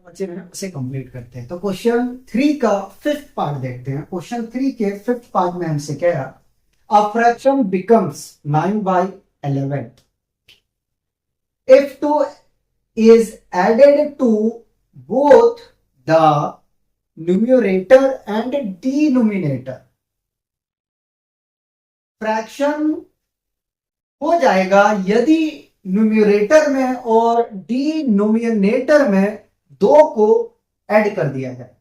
बचे हैं उसे कंप्लीट करते हैं। तो क्वेश्चन 3 का 5th पार्ट देखते हैं। क्वेश्चन 3 के 5th पार्ट में हमसे कह रहा a fraction becomes 9/11 if 2 is added to both the numerator and denominator। Fraction हो जाएगा यदि न्यूमरेटर में और डिनोमिनेटर में 2 को ऐड कर दिया जाए।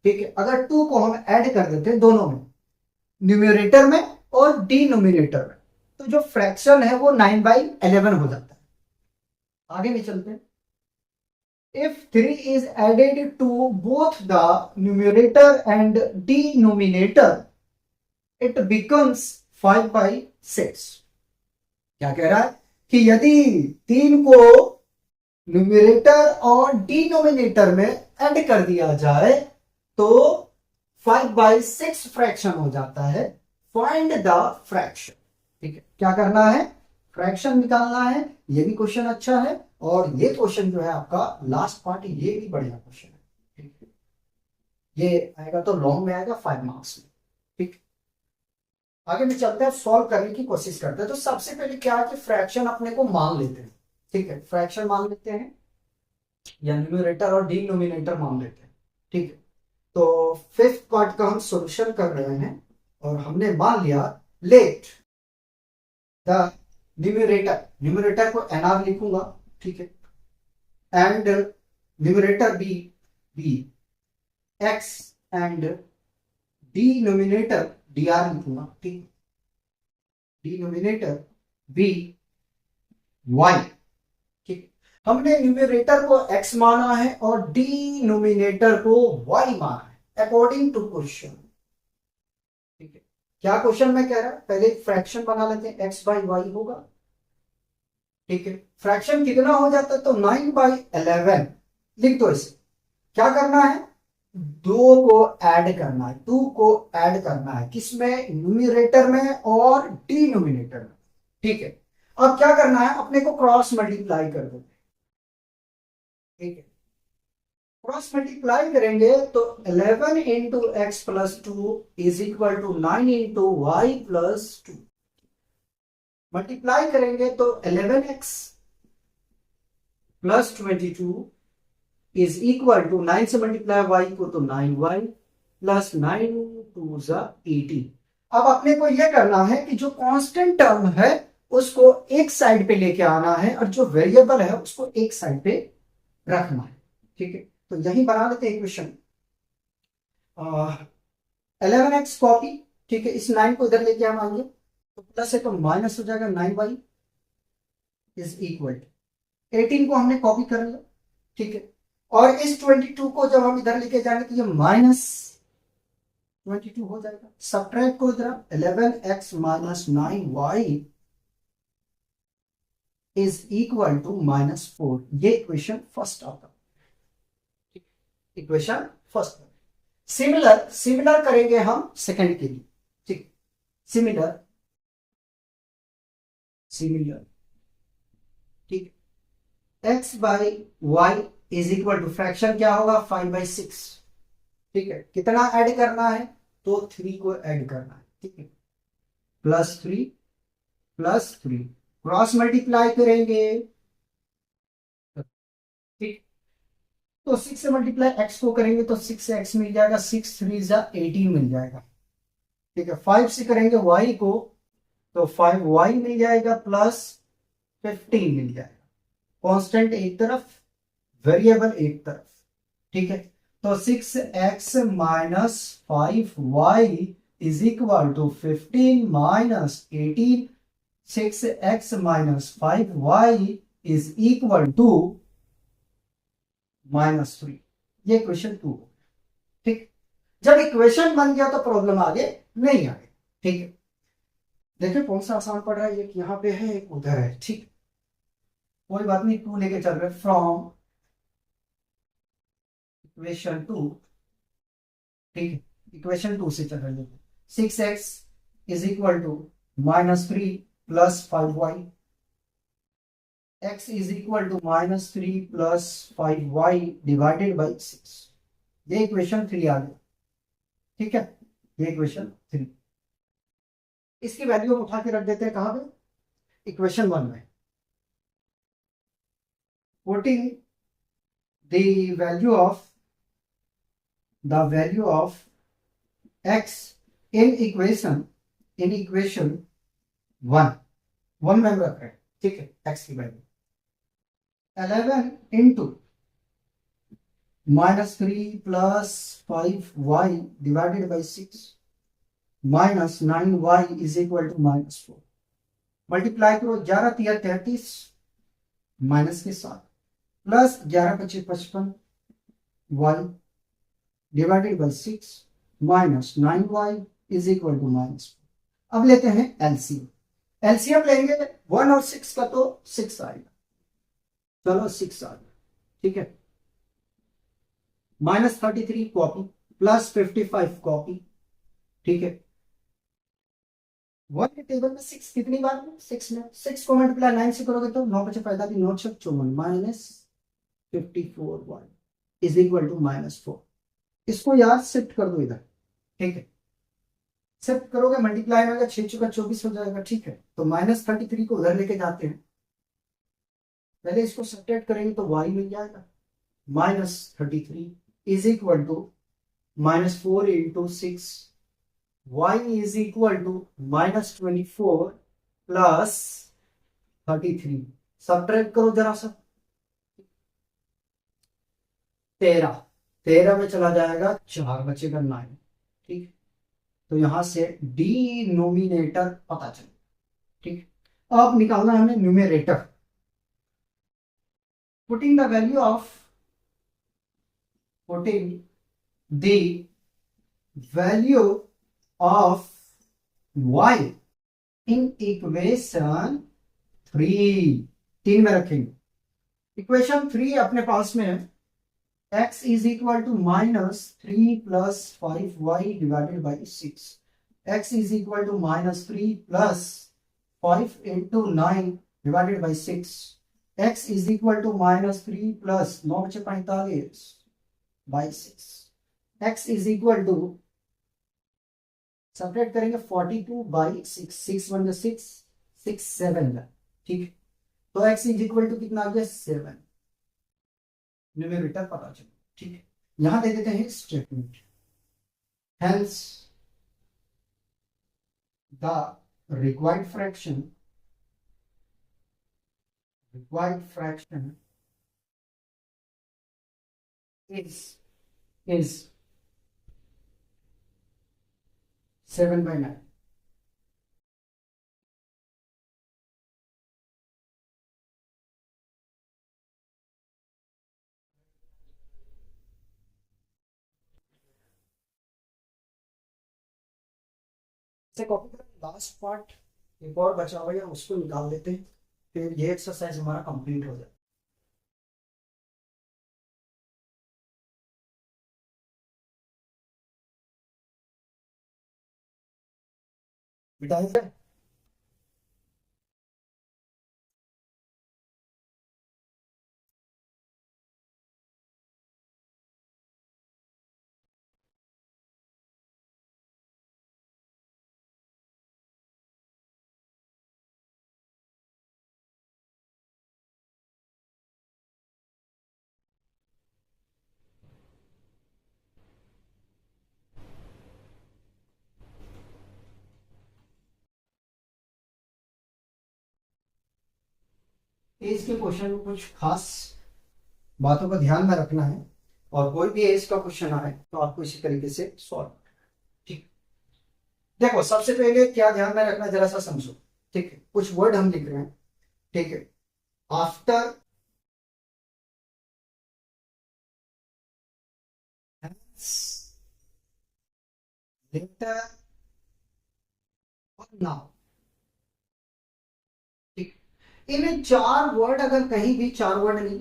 ठीक है, अगर 2 को हम ऐड कर देते हैं दोनों में, न्यूमरेटर में और डिनोमिनेटर में, तो जो फ्रैक्शन है वो 9/11 हो जाता है। आगे भी चलते हैं। If 3 is added to both the numerator and denominator, it becomes 5/6। क्या कह रहा है कि यदि 3 को न्यूमरेटर और डिनोमिनेटर में ऐड कर दिया जाए तो 5/6 फ्रैक्शन हो जाता है। Find the fraction. ठीक है, क्या करना है? फ्रैक्शन निकालना है। ये भी क्वेश्चन अच्छा है और ये क्वेश्चन जो है आपका लास्ट पार्ट, ये भी बढ़िया क्वेश्चन है। ठीक है, ये आएगा तो लॉन्ग में आएगा 5 मार्क्स में। ठीक, आगे भी चलते हैं, सॉल्व करने की कोशिश करते हैं। तो सबसे पहले क्या है कि फ्रैक्शन अपने को मान लेते हैं। ठीक है, फ्रैक्शन मान लेते हैं या न्यूमरेटर और डिनोमिनेटर मान लेते हैं। ठीक है, तो 5th पार्ट का हम सॉल्यूशन कर रहे हैं और हमने मान लिया लेट द न्यूमरेटर को एनआर लिखूंगा। ठीक है, and numerator be x and denominator D R लिखूंगा। ठीक, डिनोमिनेटर बी वाई। ठीक, हमने न्यूमरेटर को x माना है और डिनोमिनेटर को y माना है अकॉर्डिंग टू क्वेश्चन। ठीक है, क्या क्वेश्चन में कह रहा है? पहले एक फ्रैक्शन बना लेते हैं, x/y होगा। ठीक है, फ्रैक्शन कितना हो जाता है? तो 9/11 लिख दो इसे। क्या करना है? 2 को ऐड करना है, 2 को ऐड करना है किसमें? न्यूमरेटर में और डिनोमिनेटर में। ठीक है, अब क्या करना है? अपने को क्रॉस मल्टीप्लाई कर दो। ठीक है, क्रॉस मल्टीप्लाई करेंगे तो 11 into x plus 2 is equal to 9 into y plus 2। Multiply करेंगे तो 11x plus 22 is equal to 9 से मल्टीप्लाई वाई को तो 9y प्लस 9 2 18। अब अपने को यह करना है कि जो कांस्टेंट टर्म है उसको एक साइड पे लेके आना है और जो वेरिएबल है उसको एक साइड पे रखना है। ठीक है, तो यही बना लेते हैं इक्वेशन। 11x copy. ठीक है, इस 9 को इधर लेके हम आएंगे तो प्लस है तो माइनस हो जाएगा 9y इज इक्वल 18 को हमने कॉपी कर लिया। ठीक है, और इस 22 को जब हम इधर लेके जाएंगे तो ये माइनस 22 हो जाएगा। सब्ट्रैक्ट को इधर 11x minus 9y is equal to -4। ये इक्वेशन फर्स्ट आता है। Equation first. सिमिलर करेंगे हम सेकंड के लिए। ठीक, सिमिलर। ठीक, x/y is equal to fraction क्या होगा? 5/6। ठीक है, कितना ऐड करना है? तो 3 को ऐड करना है। ठीक है, +3 क्रॉस मल्टीप्लाई करेंगे। ठीक, तो 6 से मल्टीप्लाई x को करेंगे तो 6x मिल जाएगा, 6 3 18 मिल जाएगा। ठीक है, 5 से करेंगे y को तो 5y मिल जाएगा प्लस 15 मिल जाएगा। कांस्टेंट एक तरफ, वेरिएबल एक तरफ। ठीक है, तो 6x minus 5y is equal to 15 minus 18। 6x minus 5y is equal to -3। ये क्वेश्चन 2। ठीक, जब इक्वेशन बन गया तो प्रॉब्लम आगे नहीं आएगी। ठीक है, देखिए कौन सा आसान पड़ रहा है। एक यहां पे है, एक उधर है। ठीक, कोई बात नहीं, 2 लेके चल रहे फ्रॉम इक्वेशन 2। ठीक है, इक्वेशन 2 से चल रहे हैं। 6x is equal to -3 plus 5y x is equal to -3 plus 5y divided by 6। ये इक्वेशन 3 आ गया, ठीक है, ये इक्वेशन 3। इसकी वैल्यू हम उठा के रख देते हैं कहां पे, इक्वेशन 1 में। Putting the value of x in equation 1 में हम रख रहे हैं, ठीक है। x की value 11 into -3 plus 5y divided by 6 minus 9y is equal to -4। Multiply करो, 11 तिया 33 माइनस के साथ, प्लस 11 पच्चीस 55 y divided by 6 minus 9y is equal to -4। अब लेते हैं एलसीएम। एलसीएम लेंगे 1 और 6 का तो 6 आएगा, चलो 6 आ गया, ठीक है। -33 कॉपी, प्लस 55 कॉपी, ठीक है। 1 के टेबल में 6 कितनी बार में, 6 में, 6 को मल्टीप्लाई 9 से करोगे तो 9 बचे पैदा भी 9 6 54 -54y इज इक्वल टू -4। इसको यार शिफ्ट कर दो इधर, ठीक है। शिफ्ट करोगे मल्टीप्लाई में 6 चुका 24 हो जाएगा, ठीक है। तो -33 को उधर लेके जाते हैं, पहले इसको सब्ट्रैक्ट करेंगे तो y मिल जाएगा। -33 is equal to -4 into 6, y is equal to -24 plus 33। Subtract करो जरा सा, 13 में चला जाएगा 4 बचेगा 9, ठीक। तो यहां से डिनोमिनेटर पता चले, ठीक। अब निकालना है हमें numerator. Putting the value of y in equation 3 में रखेंगे। इक्वेशन 3 अपने पास में है, x is equal to -3 plus 5y divided by 6। x is equal to -3 plus 5 into 9 divided by 6। x is equal to -3 plus 9 बचे 45 by 6। x is equal to subtract करेंगे 42 by 6, 6 1 6 6 7, ठीक। तो x is equal to कितना आ गया 7, numerator पता चलो, ठीक है। यहां दे देते हैं statement, hence the required fraction is 7/9। से कॉपी करें, लास्ट पार्ट एक और बचा हुआ है उसको निकाल देते हैं, फिर ये एक्सरसाइज हमारा कंप्लीट हो जाए। बिटाइए एज के क्वेश्चन में कुछ खास बातों का ध्यान में रखना है, और कोई भी एज का क्वेश्चन आए तो आपको इसी तरीके से सॉल्व, ठीक। देखो सबसे पहले क्या ध्यान में रखना जरा सा समझो, ठीक है। कुछ वर्ड हम लिख रहे हैं, ठीक है। आफ्टर लेटर और नाउ, ठीक। इन 4 वर्ड अगर कहीं भी 4 वर्ड नहीं,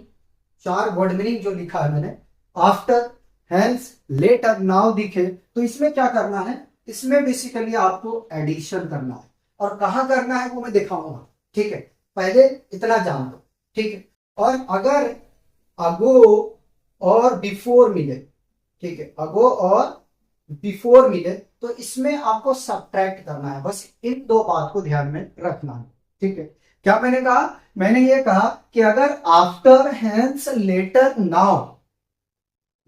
4 वर्ड मीनिंग जो लिखा है मैंने, आफ्टर हेंस लेटर नाउ दिखे, तो इसमें क्या करना है, इसमें बेसिकली आपको एडिशन करना है, और कहां करना है वो मैं दिखाऊंगा, ठीक है। पहले इतना जान दो, ठीक है। और अगर अगो और बिफोर मिले, ठीक है, अगो और बिफोर मिले, तो इसमें आपको सब्ट्रैक्ट करना है। बस इन दो बात को ध्यान में रखना है, ठीक है। क्या मैंने कहा? मैंने ये कहा कि अगर आफ्टर, हैंस, लेटर, नाउ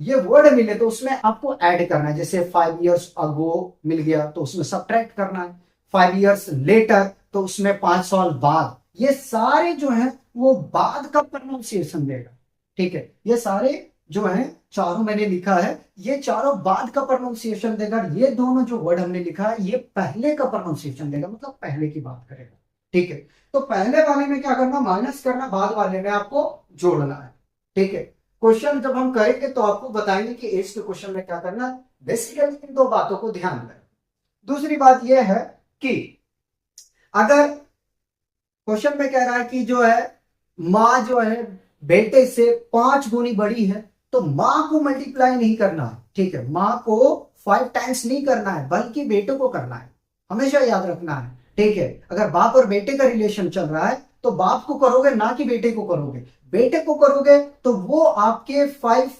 ये वर्ड मिले तो उसमें आपको ऐड करना है। जैसे 5 years अगो मिल गया तो उसमें सब्ट्रैक्ट करना है। 5 years लेटर तो उसमें 5 साल बाद। ये सारे जो है वो बाद का प्रोनाउंसिएशन देगा, ठीक है। ये सारे जो है चारों मैंने लिखा है, ये चारों बाद का प्रोनाउंसिएशन देगा। ये दोनों जो वर्ड हमने लिखा है ये पहले का प्रोनाउंसिएशन देगा, मतलब पहले की बात करेगा, ठीक है। तो पहले वाले में क्या करना? माइनस करना, बाद वाले में आपको जोड़ना है, ठीक है। क्वेश्चन जब हम करेंगे तो आपको बताएंगे कि एज के क्वेश्चन में क्या करना। बेसिकली इन दो बातों को ध्यान दें। दूसरी बात यह है कि अगर क्वेश्चन में कह रहा है कि जो है माँ जो है बेटे से 5 गुनी बड़ी है, तो माँ को मल्टीप्लाई नहीं करना है, ठीक है। माँ को 5 times नहीं करना है, बल्कि बेटे को करना है। हमेशा याद रखना है, ठीक है। अगर बाप और बेटे का रिलेशन चल रहा है तो बाप को करोगे, ना कि बेटे को करोगे। बेटे को करोगे तो वो आपके 5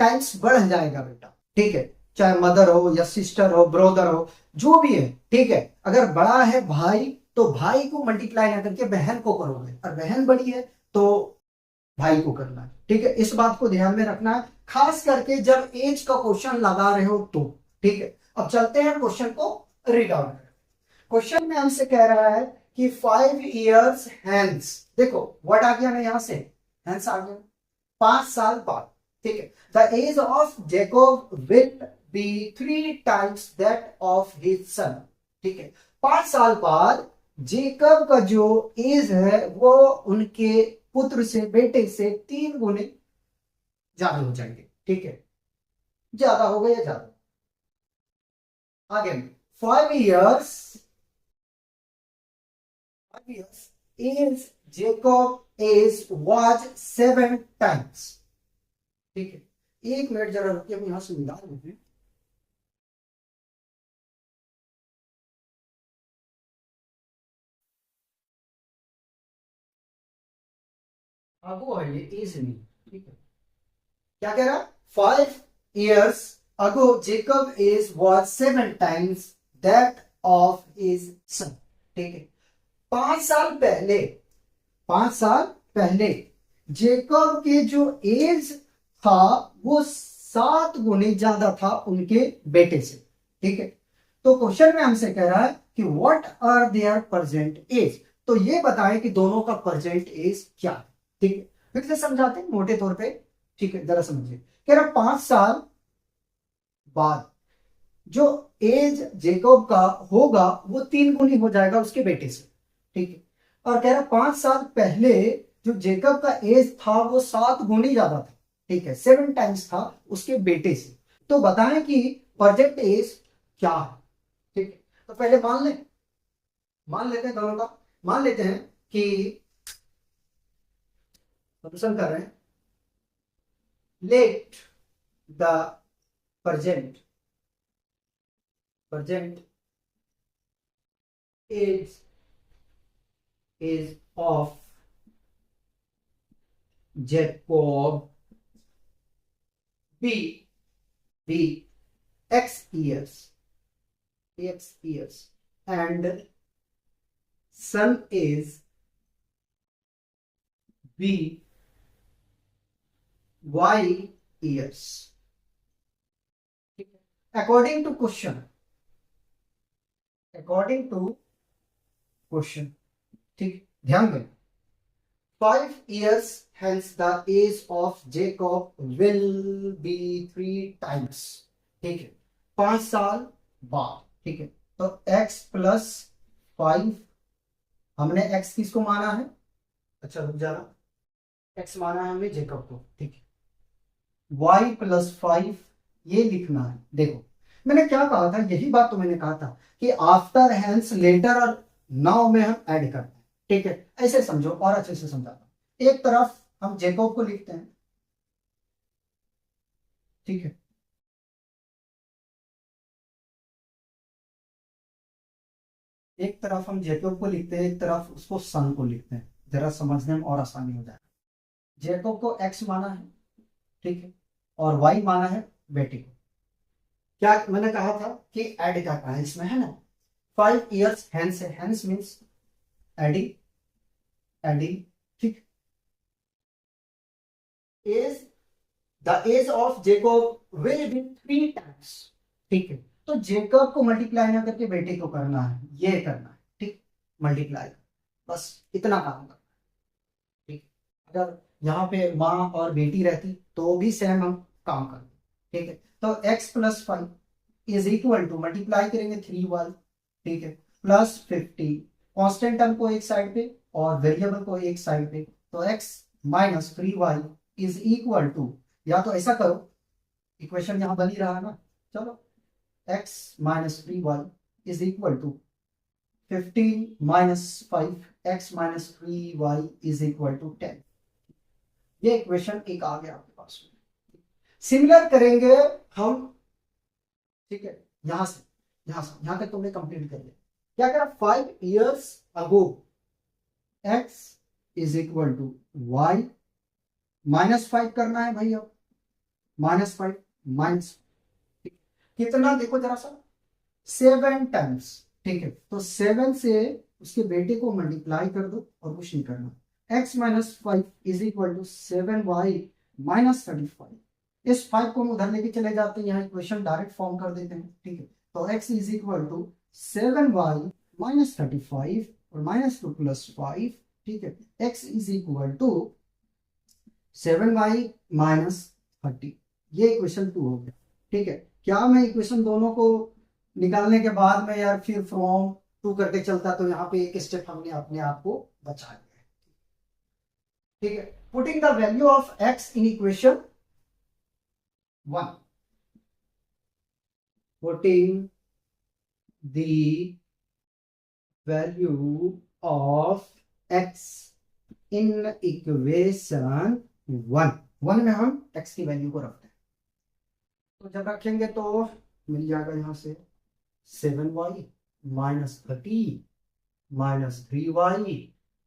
times बढ़ जाएगा बेटा, ठीक है। चाहे मदर हो या सिस्टर हो, ब्रदर हो, जो भी है, ठीक है। अगर बड़ा है भाई तो भाई को मल्टीप्लाई ना करके बहन को करोगे, और बहन बड़ी है तो भाई को करना है, ठीक है। इस बात को ध्यान में रखना है, खास करके जब एज का क्वेश्चन लगा रहे हो तो, ठीक है। अब चलते हैं क्वेश्चन को रीड आउट करें। क्वेश्चन में हमसे कह रहा है कि 5 years हैंस, देखो वर्ड आ गया ना यहां से, हैंस आ गया, 5 साल बाद, ठीक है। The age of Jacob will be 3 times that of his son, ठीक है। 5 साल बाद जेकब का जो एज है वो उनके पुत्र से, बेटे से 3 गुने ज्यादा हो जाएंगे, ठीक है। ज्यादा हो गए या ज्यादा? आगे 5 years, 5 years is Jacob age was 7 times, ठीक है। 1 मिनट जरा रुकिए, हम यहां से निकाल लेते हैं। अब वो है ये एज नहीं, ठीक है। क्या कह रहा? 5 years ago Jacob age was 7 times that of his son, ठीक है। 5 साल पहले, 5 साल पहले जेकब के जो एज था वो 7 गुने ज्यादा था उनके बेटे से, ठीक है। तो क्वेश्चन में हमसे कह रहा है कि what are their present age, तो ये बताएं कि दोनों का प्रेजेंट एज क्या है, ठीक है। फिर से समझाते हैं मोटे तौर पे, ठीक है, जरा समझिए। कह रहा 5 साल बाद जो एज जेकब का होगा वो 3 गुनी हो जाएगा उसके बेटे से, ठीक है। और कह रहा 5 साल पहले जो जेकब का एज था वो 7 गुनी ज्यादा था, ठीक है, 7 times था उसके बेटे से। तो बताएं कि प्रेजेंट एज क्या है, ठीक है। तो पहले मान लेते हैं दोनों का। मान लेते हैं कि सॉल्यूशन कर रहे हैं। Let the present age of Jacob be x years and son is be y years, according to question, ठीक, ध्यान दें। 5 years hence the age of Jacob will be 3 times, ठीक है। 5 साल बाद, ठीक है। तो x+5, हमने x किसको माना है? अच्छा रुक जाना, x माना है हमने जेकब को, ठीक है। y+5 ये लिखना है। देखो मैंने क्या कहा था, यही बात तो मैंने कहा था कि आफ्टर, हैंस, लेटर और नाउ में हम ऐड करते हैं, ठीक है। ऐसे समझो और अच्छे से समझाता हूं। एक तरफ हम जेकब को लिखते हैं, ठीक है। एक तरफ हम जेकब को लिखते हैं, एक तरफ उसको सन को लिखते हैं, जरा समझने में और आसानी हो जाए। जेकब को एक्स माना है, ठीक है, और वाई माना है बेटे को। क्या मैंने कहा था कि ऐड करना है इसमें, है ना। 5 years hence है, hence मीन्स एडिंग, एडिंग, ठीक। Age the age of Jacob will be 3 times, ठीक है। तो जेकब को मल्टीप्लाई ना करके बेटे को करना है, ये करना है, ठीक, मल्टीप्लाई, बस इतना काम करना है, ठीक। अगर यहाँ पे माँ और बेटी रहती तो भी सेम हम काम करते, ठीक है। तो x+5 is equal to, multiply करेंगे 3y, ठीक है, +50, कांस्टेंट टर्म को एक साइड पे और वेरिएबल को एक साइड पे, तो x minus 3y is equal to, या तो ऐसा करो, इक्वेशन यहां बन ही रहा है ना, चलो, x minus 3y is equal to 15 - 5 x minus 3y is equal to 10। ये इक्वेशन एक आ गया आपके पास में। सिमिलर करेंगे हम, ठीक है, यहां तक तुमने कंप्लीट कर लिया। क्या करा, 5 years ago x is equal to y, -5 करना है भाई, अब -5 माइनस, कितना देखो जरा सा, 7 times, ठीक है। तो 7 से उसके बेटे को मल्टीप्लाई कर दो और कुछ नहीं करना। x-5 is equal to 7y minus 35। इस 5 को हम उधर लेके चले जाते हैं, यहाँ इक्वेशन डायरेक्ट फॉर्म कर देते हैं, ठीक है। तो x is equal to 7y minus 35 और -2 + 5, ठीक है। x is equal to 7y minus 30। ये इक्वेशन 2 हो गया, ठीक है। क्या मैं इक्वेशन दोनों को निकालने के बाद में यार फिर फ्रॉम टू करके चलता, तो यहाँ पे एक स्टेप हमने अपने आप को बचा लिया, ठीक है। Putting the value of x in equation 1, putting the value of x in equation 1 में हम x की वैल्यू को रखते हैं, तो जब रखेंगे तो मिल जाएगा यहां से 7y minus 30 minus 3y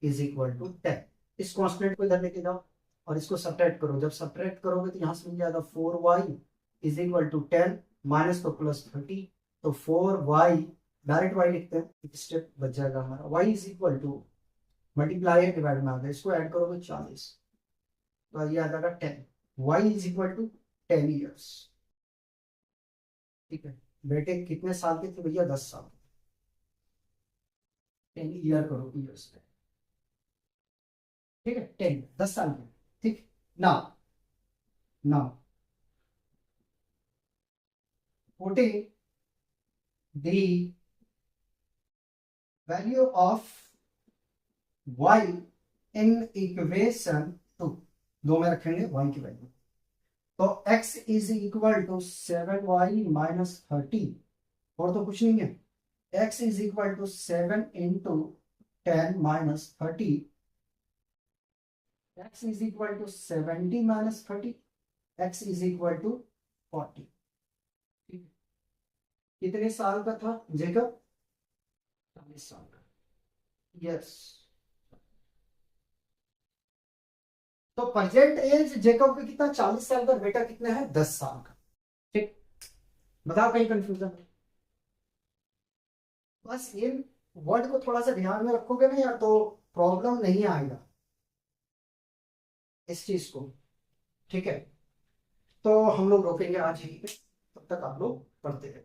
is equal to 10। इस कॉन्स्टेंट को इधर लेके जाओ और इसको सब्ट्रैक्ट करो, जब सब्ट्रैक्ट करोगे तो यहां से मिल जाएगा 4y is equal to 10 minus तो +30, तो 4y, डायरेक्ट y लिखते हैं, एक स्टेप बच जाएगा हमारा। y is equal to, multiply divide में आ गया, इसको ऐड करोगे 40, तो ये आ जाएगा 10। y is equal to 10 years, ठीक है। बेटे कितने साल के थे भैया, 10 साल, 10 ईयर करो ईयर्स पे, ठीक है, 10 साल के, ठीक। Now now putting the value of y in equation 2, दो में रखेंगे y की वैल्यू, तो x is equal to 7y minus 30, और तो कुछ नहीं है, x is equal to 7 into 10 minus 30, x is equal to 70 minus 30, x is equal to 40। कितने साल का था जेकब, 40 साल का, यस। तो प्रेजेंट एज जेकब का कितना, 40 साल का, बेटा कितना है, 10 साल का, ठीक। बताओ कहीं कंफ्यूजन है? बस ये वर्ड को थोड़ा सा ध्यान में रखोगे ना यार, तो प्रॉब्लम नहीं आएगा इस चीज को, ठीक है। तो हम लोग रोकेंगे आज यहीं पे, तब तक आप लोग पढ़ते रहे।